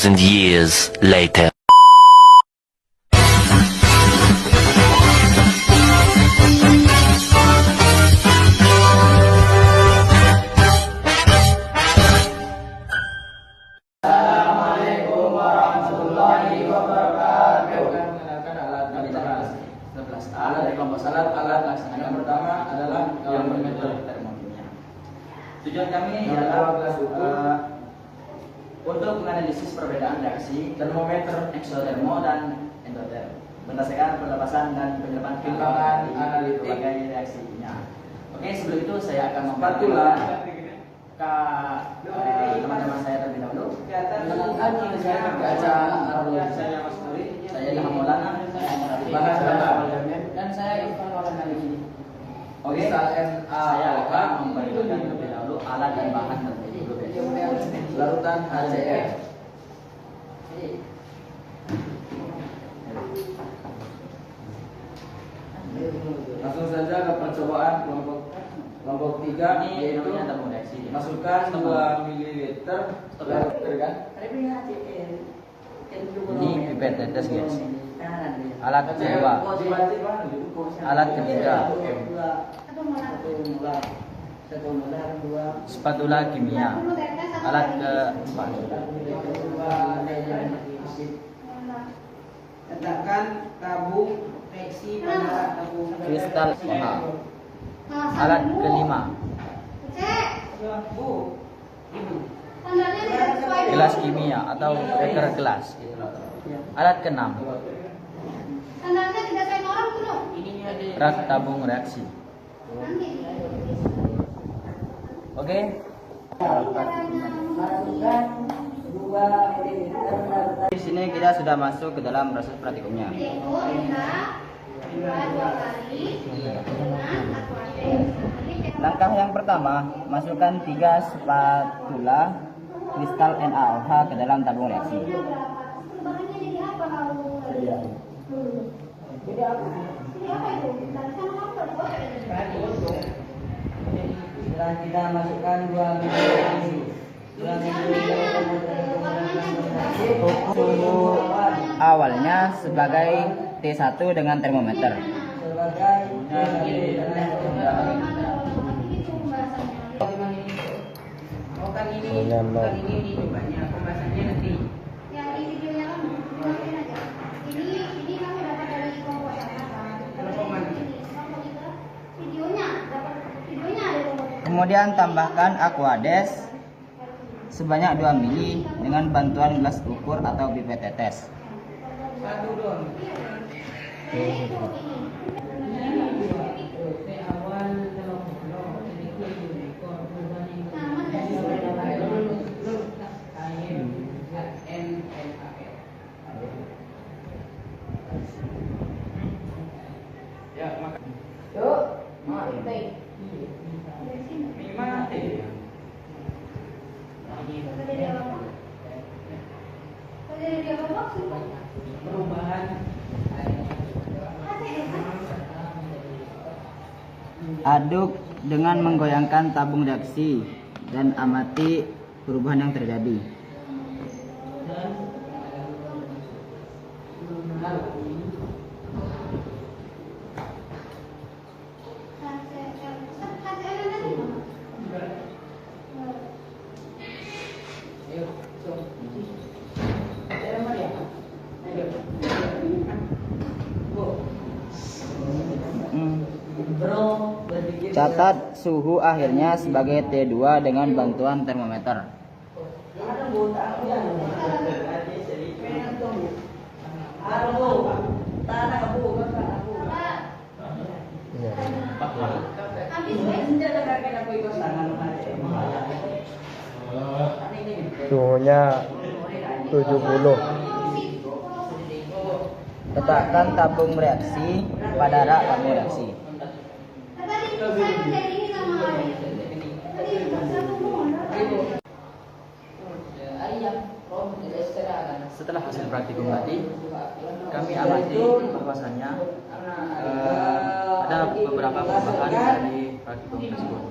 2,000 years later. Assalamualaikum warahmatullahi wabarakatuh. Mengenalkan alat militer 11A dari kelompok salat. Alat laksana yang pertama adalah kalorimeter termokimia. Tujuan kami adalah untuk menganalisis perbedaan reaksi termometer eksotermo dan endoterm berdasarkan perlepasan dan penyerapan timbangan berbagai reaksinya. Oke, sebelum itu saya akan memperkenalkan teman-teman saya terlebih dahulu. Kenalkan saya Baca saya Ilham Maulana, dan saya Irfan Maulana. Oke, saya akan memperkenalkan terlebih dahulu alat dan bahan tertentu. Larutan HCl. Langsung saja ke percobaan kelompok 3, yaitu masukkan 2 ml kan? Ini pipet tetes guys. Alat kedua, alat ketiga, spatula kimia. Alat keempat, letakkan tabung reaksi pada tabung kristal OH. Alat kelima, gelas kimia atau beker gelas. Alat keenam, rak tabung reaksi. Oke. Di sini kita sudah masuk ke dalam proses praktikumnya. Langkah yang pertama, masukkan 3 spatula kristal NaOH ke dalam tabung reaksi. Setelah kita masukkan 2 ml Suhu awalnya sebagai T1 dengan termometer. Kemudian tambahkan Aquades sebanyak 2 ml dengan bantuan gelas ukur atau pipet tetes. Aduk dengan menggoyangkan tabung reaksi dan amati perubahan yang terjadi. Catat suhu akhirnya sebagai T2 dengan bantuan termometer. Suhunya 70. Letakkan tabung reaksi pada rak tabung reaksi. Setelah hasil praktikum tadi, kami amati bahwasannya ada beberapa perubahan dari praktikum tersebut.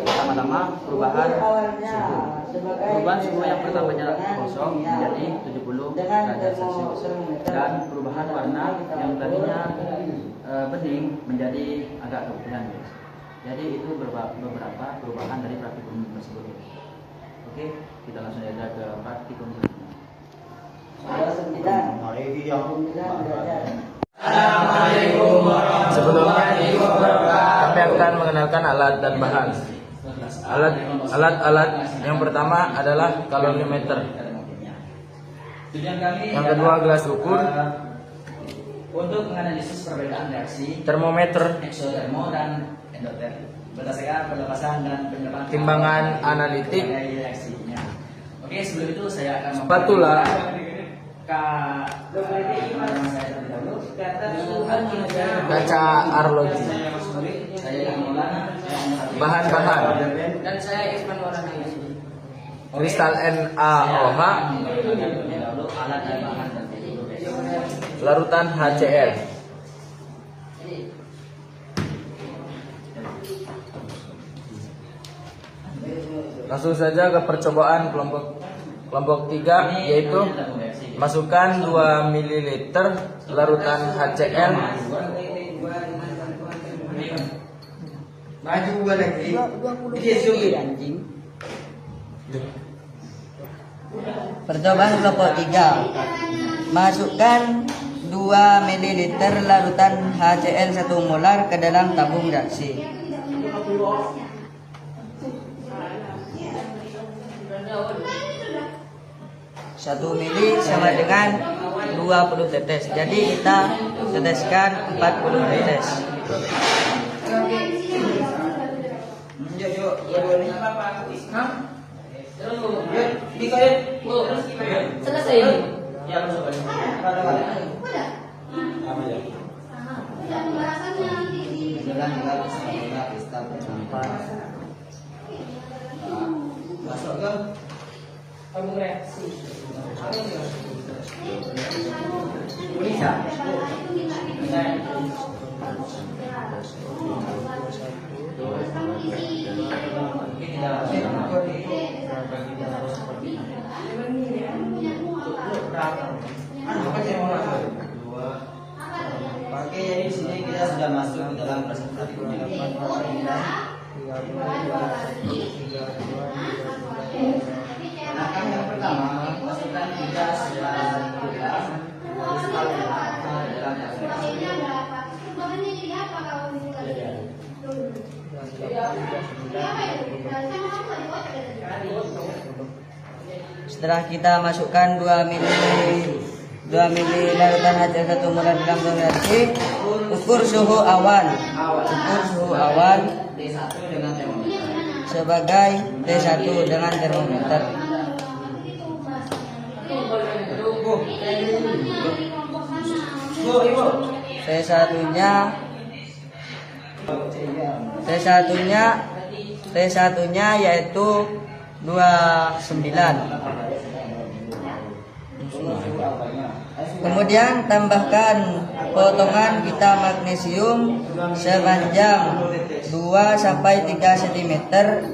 Pertama-tama perubahan suhu. Perubahan suhu yang pertamanya kosong menjadi 70 derajat Celcius, dan perubahan warna yang tadinya bening menjadi agak keputihan, guys. Jadi itu beberapa perubahan dari praktikum tersebut. Oke, kita langsung aja ke praktikum selanjutnya. Sebelumnya kami akan mengenalkan alat dan bahan. Alat yang pertama adalah kalorimeter. Yang kedua gelas ukur. Untuk menganalisis perbedaan reaksi Termometer. eksotermo dan endoterm berdasarkan pelepasan dan penerapan Timbangan analitik. reaksinya. Oke, sebelum itu saya akan Spatula. Kaca arloji. Bahan-bahan. Dan saya Irfan Warana. Kristal NaOH. Lalu alat dan bahan. Larutan HCl. Langsung saja ke percobaan kelompok 3, yaitu masukkan 2 ml larutan HCl. Maju gua lagi. Anjing. Percobaan kelompok 3. Masukkan 2 ml larutan HCl 1 molar ke dalam tabung reaksi. 1 mili sama dengan 20 tetes. Jadi kita teteskan 40 tetes. Selesai. Ya, masuk. Masuk ke tabung reaksi. Bisa. Oke, jadi di sini kita sudah masuk ke dalam proses praktikumnya. Yang pertama, masukkan 3 gelas dalam Setelah kita masukkan 2 mili larutan HCl 1 molar dalam tabung reaksi, ukur suhu awan. T1 dengan termometer. Sebagai T1 dengan termometer. T1-nya yaitu 29. Kemudian tambahkan potongan pita magnesium sepanjang 2 sampai 3 cm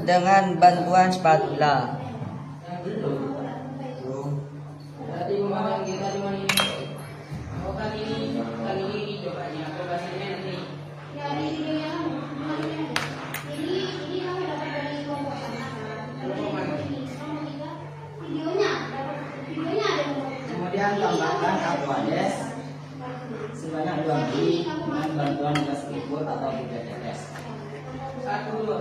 dengan bantuan spatula. Kemudian tambahkan Aquades sebanyak 2 mili dengan bantuan gelas ukur atau pipet tetes. 1, 2.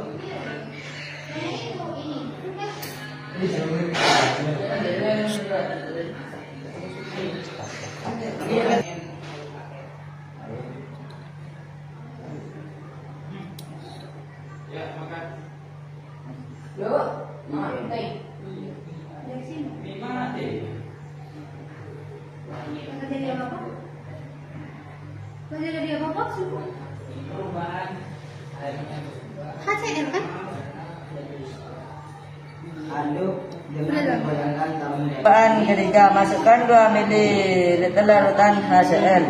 Ya, makan. Yo, makan teh. Di mana teh? Jadi apa? Perubahan. HCl kan? Aduk dengan menggoyangkan tabung reaksi. Bahan ketiga, masukkan 2 mili larutan HCl.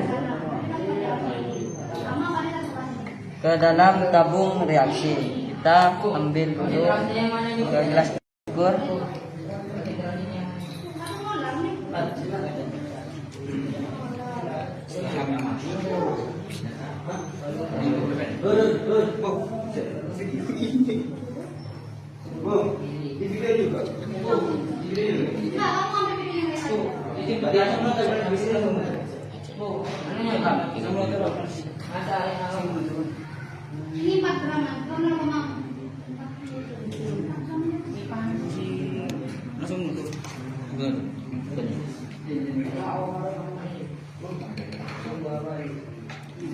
ke dalam tabung reaksi. Kita ambil dulu ke gelas ukur. Ini 4 gram, kamu mau ngomong?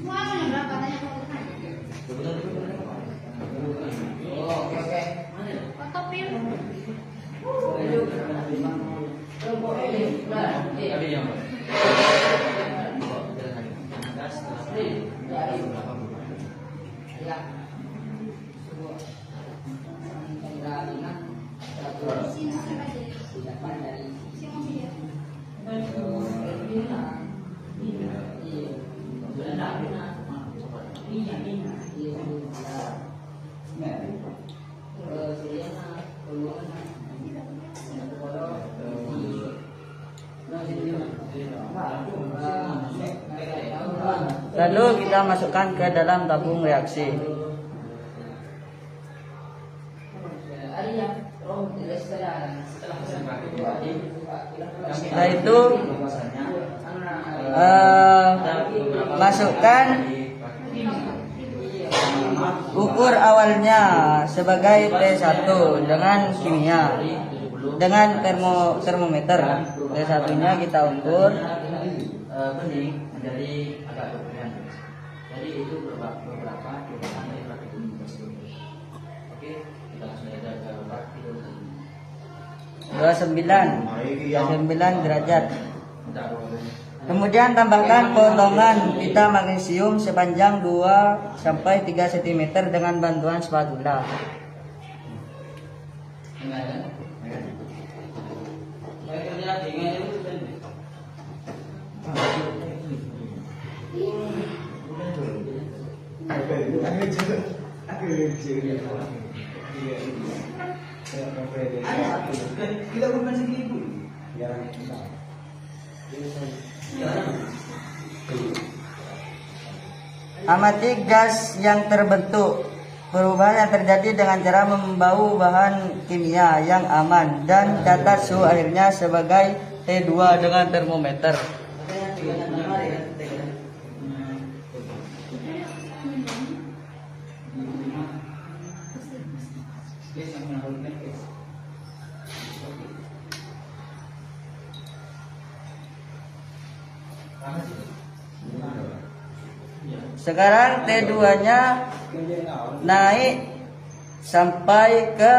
Warnanya berapa? Tanya foto print. Lalu kita masukkan ke dalam tabung reaksi. Setelah itu masukkan ukur awalnya sebagai T1 dengan kimia dengan termometer. T1-nya kita ukur. Bening menjadi agak berlebihan. Jadi itu beberapa perubahan yang praktikum tersebut. Oke, kita langsung aja ke praktikum. 29 derajat. Kemudian tambahkan potongan pita magnesium sepanjang 2 sampai 3 cm dengan bantuan spatula. Amati gas yang terbentuk. Perubahan yang terjadi dengan cara membau bahan kimia yang aman dan catat suhu akhirnya sebagai T2 dengan termometer. Sekarang T2-nya naik sampai ke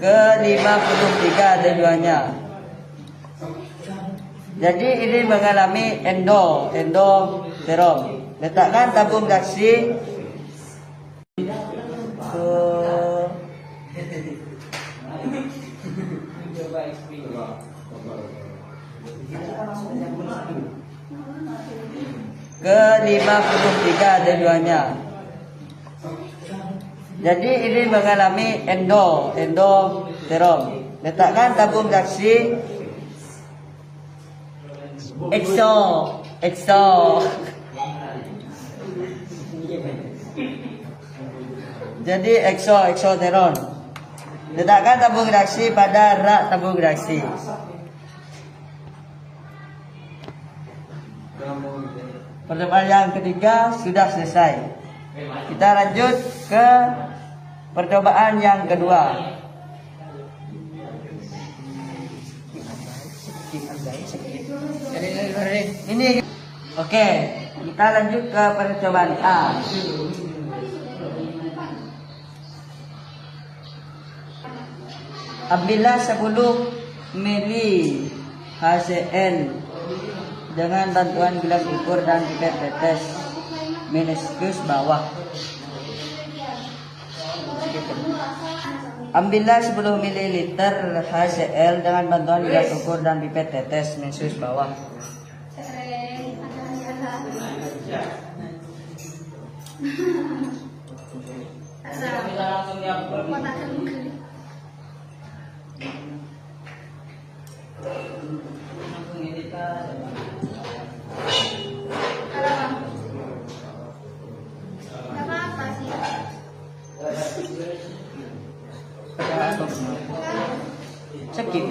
ke 53 T2-nya. Jadi ini mengalami endoterom. Letakkan tabung reaksi ke 53 T2-nya. Jadi ini mengalami endoterom. Letakkan tabung reaksi exo. Jadi exoteron. Letakkan tabung reaksi pada rak tabung reaksi. Percobaan yang ketiga sudah selesai. Kita lanjut ke percobaan yang kedua. Ini oke, kita lanjut ke percobaan A. Ambillah 10 mili HCl dengan bantuan gelas ukur dan pipet tetes meniskus bawah. Ambillah 10 ml HCl dengan bantuan gelas ukur dan pipet tetes mensus bawah. Sakit.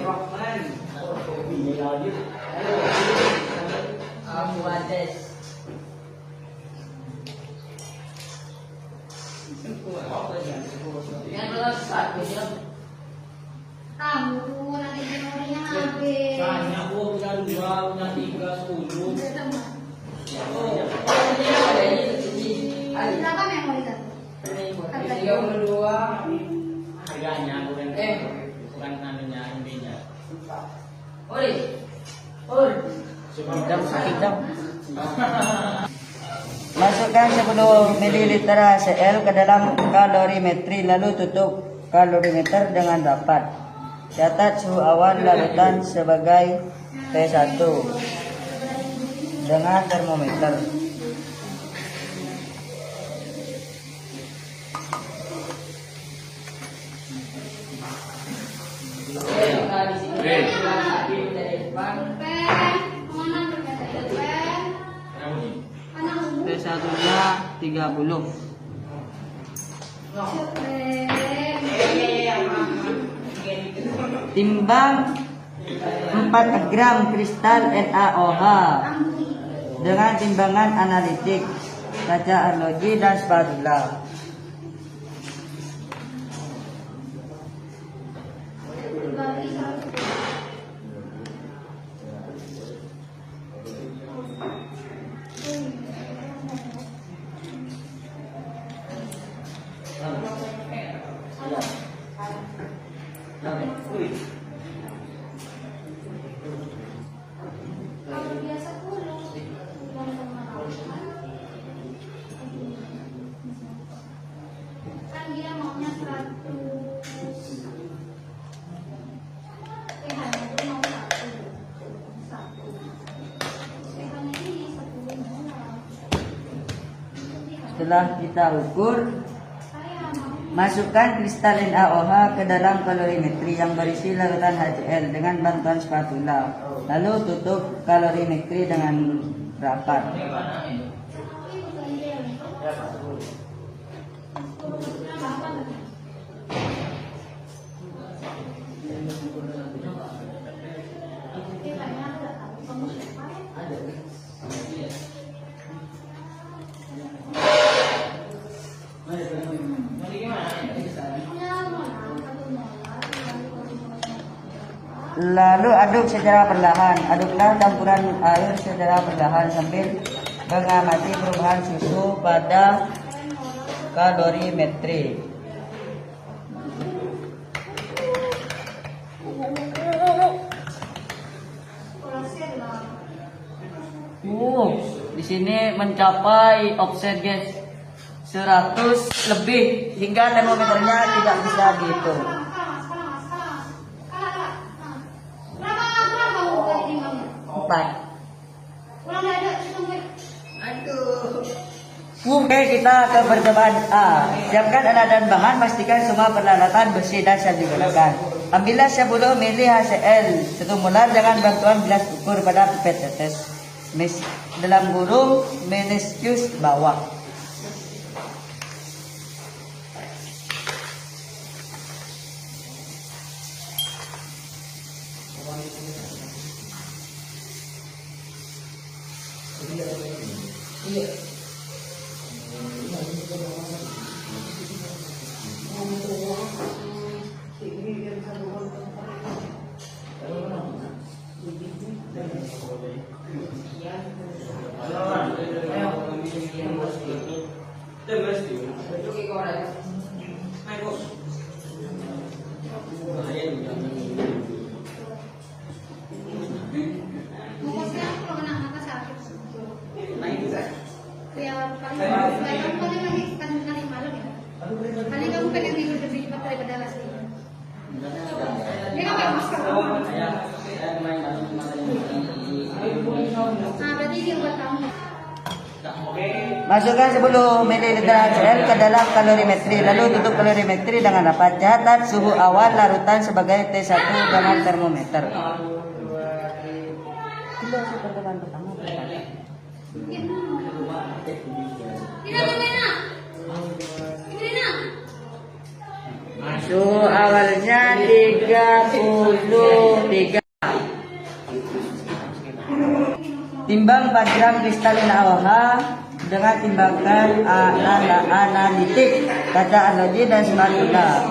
Kamu nanti memorinya habis. Aku punya 2, punya 3, 10. Berapa memori kamu? Harganya bukan bukan anunya intinya. Masukkan 10 ml HCl ke dalam kalorimetri lalu tutup kalorimeter dengan rapat. Catat suhu awan larutan sebagai T1 dengan termometer. T1-nya 30. Timbang 4 gram kristal NaOH dengan timbangan analitik, kaca arloji dan spatula. Kalau biasa 10, kan dia maunya 100. Hanya itu mau 1. Hanya ini 10 murah. Setelah kita ukur, Saya mau masukkan kristal NaOH ke dalam kalorimetri yang berisi larutan HCl dengan bantuan spatula. Lalu tutup kalorimetri dengan rapat. Lalu aduk secara perlahan. Aduklah campuran air secara perlahan sambil mengamati perubahan susu pada kalorimetri. Di sini mencapai offset guys 100 lebih hingga termometernya tidak bisa dihitung. Oke, kita ke percobaan A. Siapkan alat dan bahan, pastikan semua peralatan bersih dan siap digunakan. Ambillah 10 ml HCl 1 molar dengan bantuan gelas ukur pada pipet tetes dalam kurung meniscus bawah. Kali kamu pengen tidur lebih cepat daripada Lesti. Dia nggak pakai masker. Nah, berarti dia buat kamu. Masukkan 10 ml HCl ke dalam kalorimetri, lalu tutup kalorimetri dengan rapat. Catat suhu awal larutan sebagai T1 dengan termometer. Suhu awalnya 33. Timbang 4 gram kristalin AOH dengan timbangan analitik, kaca analogi dan spatula.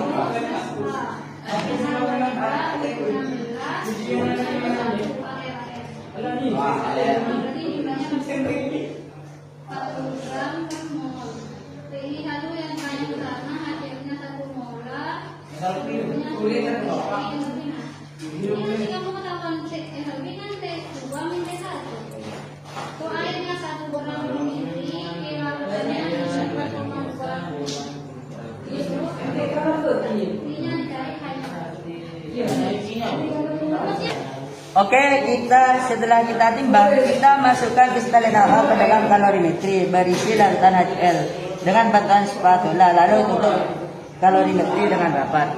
Oke, setelah kita timbang, kita masukkan kristalin AOH ke dalam kalorimetri berisi larutan HCl dengan bantuan spatula, lalu tutup kalorimetri dengan rapat.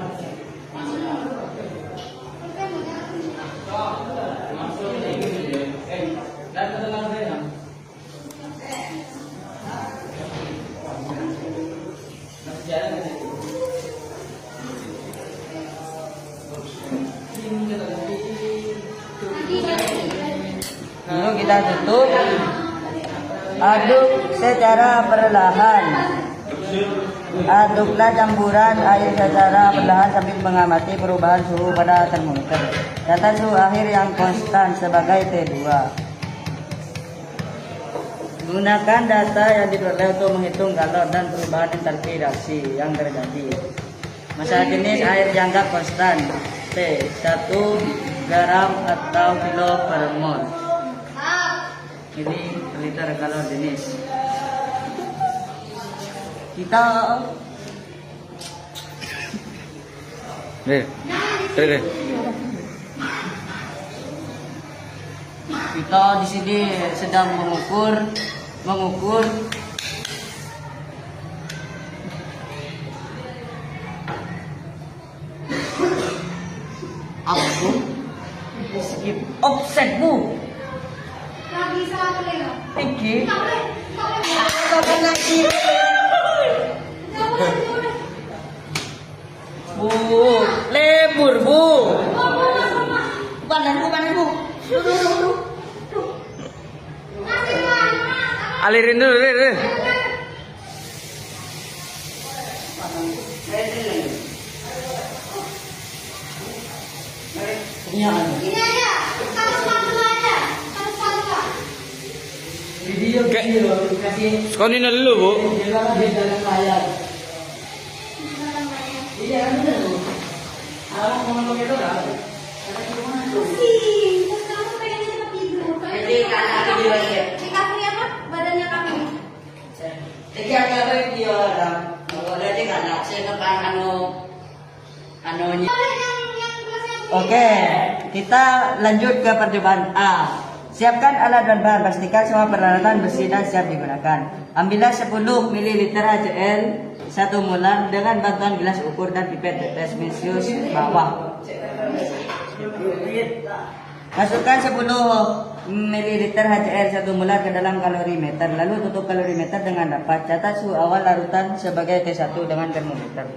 Lalu kita tutup, aduk secara perlahan. Aduklah campuran air secara perlahan sambil mengamati perubahan suhu pada termometer. Catat suhu akhir yang konstan sebagai T2. Gunakan data yang diperoleh untuk menghitung kalor dan perubahan entalpi reaksi yang terjadi. Masalah jenis air dianggap konstan T1 garam atau kilo per mol. Ini liter kalor jenis. Kita di sini sedang mengukur skip offset bu. Lagi salah boleh nggak? Tinggi. Nggak boleh. Bu, lebur bu. Panen bu. Alirin dulu, Rir. Ini apa? Ini aja. Satu spatula aja. Satu spatula. Video dikasih. Sekolah ini dulu, Bu. Di dalam layar. Iya benar bu. Awak ngomong begitu kan? Pusing. Terus kamu pengennya cepat tidur. Jadi kakak video aja. Di kaki apa? Badannya kamu. Jadi apa video orang? Kalau dia kan saya tekan anunya. Oke, kita lanjut ke percobaan A. Siapkan alat dan bahan, pastikan semua peralatan bersih dan siap digunakan. Ambillah 10 ml HCl 1 molar dengan bantuan gelas ukur dan pipet tetes minsius bawah. Masukkan 10 ml HCl 1 molar ke dalam kalorimeter, lalu tutup kalorimeter dengan rapat. Catat suhu awal larutan sebagai T1 dengan termometer.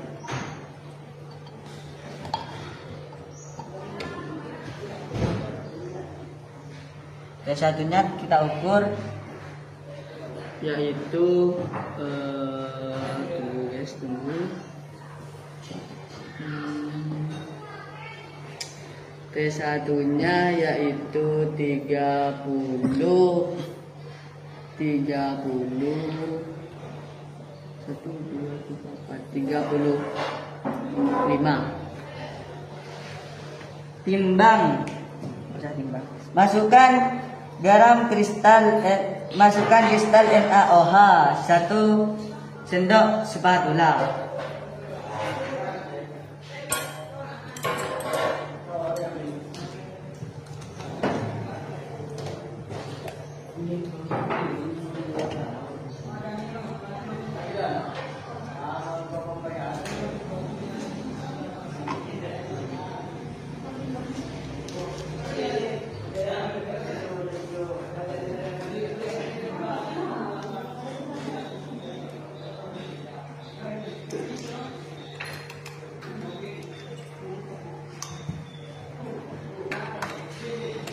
T1-nya kita ukur yaitu tunggu. T1-nya yaitu 30 1 2 3 4 35. Timbang. Masukkan garam masukkan kristal NaOH 1 sendok spatula.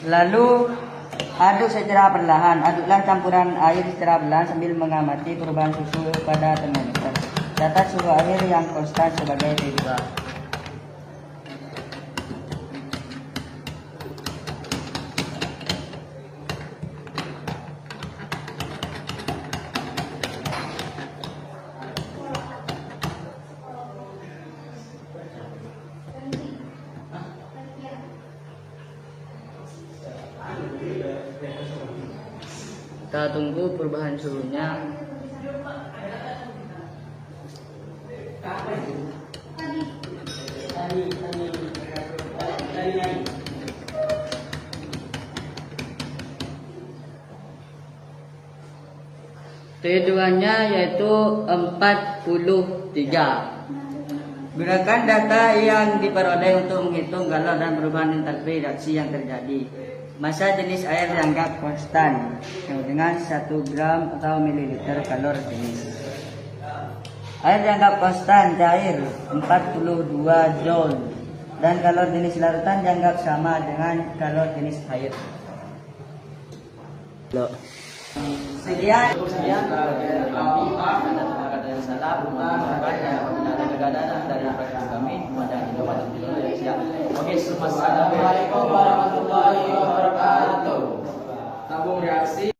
Lalu aduk secara perlahan. Aduklah campuran air secara perlahan sambil mengamati perubahan suhu pada termometer. Catat suhu air yang konstan sebagai T2. Kita tunggu perubahan suhunya. T2-nya yaitu 43. Gunakan data yang diperoleh untuk menghitung galon dan perubahan entalpi reaksi yang terjadi. Massa jenis air dianggap konstan dengan 1 gram atau mililiter kalor jenis. Air dianggap konstan cair 42 joule dan kalor jenis larutan dianggap sama dengan kalor jenis air. Sekian. Kata yang salah, ada kegagalan dari praktik kami, Oke, assalamualaikum warahmatullahi wabarakatuh. Tabung reaksi.